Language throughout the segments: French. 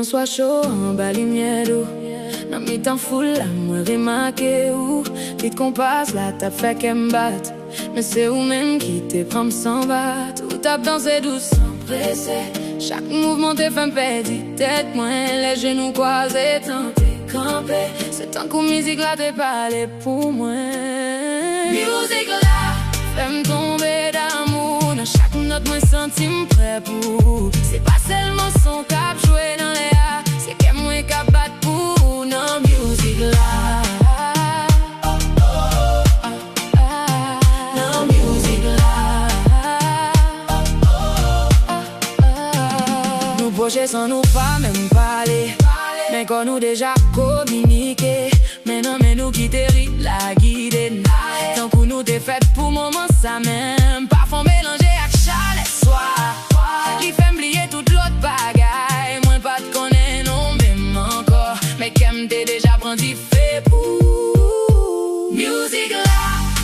soit chaud en bas lumière d'eau. Dans mi temps foule là, moi remarqué où vite qu'on passe là, t'as fait qu'elle me batte. Mais c'est où même qui te prend sans battre. Ou t'as dansé douce sans presser. Chaque mouvement te fait me perdre tête moins. Les genoux croisés, tant t'es campé. C'est tant qu'au musique là t'es parlé pour moi. Musique là, fais-me tomber d'amour. Dans chaque note moi sentime prêt pour. C'est pas seulement son cap joué dans les A, c'est qu'elle moi cap battre pour. Non, musique là. Non, musique là. Nous proches sans nous pas même parler, mais quand nous déjà communiqué. Maintenant mais nous qui t'es la guide. Tant que nous t'es fait pour moment ça même. Parfum mélangé avec chalet soir. Li fait m'blier toute l'autre bagaille. Moi pas te connais non même encore. Mais qu'aime t'es déjà brandi fait pour. Musique là,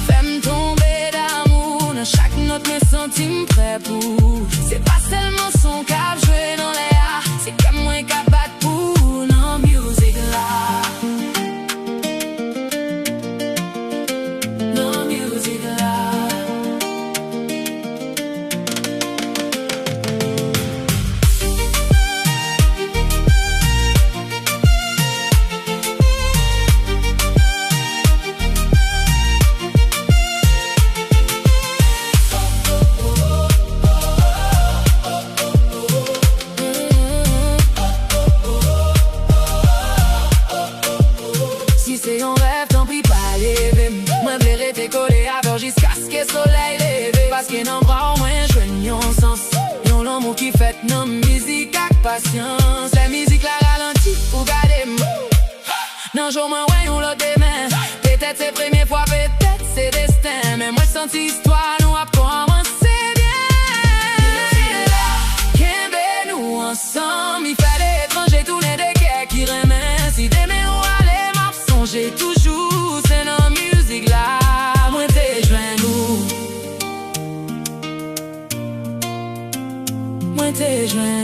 fais-me tomber d'amour. Dans chaque note me sentime prêt pour. C'est pas seulement son cap joué dans les A, c'est qu'aime moi cap battre pour. Non, musique là. C'est un rêve, tant pis pas lever. Moi verrai t'es collé à jusqu'à ce que le soleil lève. Parce que dans bras au moins joignons sens. Yon l'amour qui fait non musique avec patience. La musique la ralentit pour garder mou. Non jour m'en ouais on l'autre demain. Peut-être c'est première fois, peut-être c'est destin. Mais moi senti histoire nous a commencé bien. Qu'aimez nous ensemble. Il fallait étranger tous les déquets qui remet. Si demain on j'ai toujours, c'est dans musique là, moi t'es joint nous. Moi t'es joint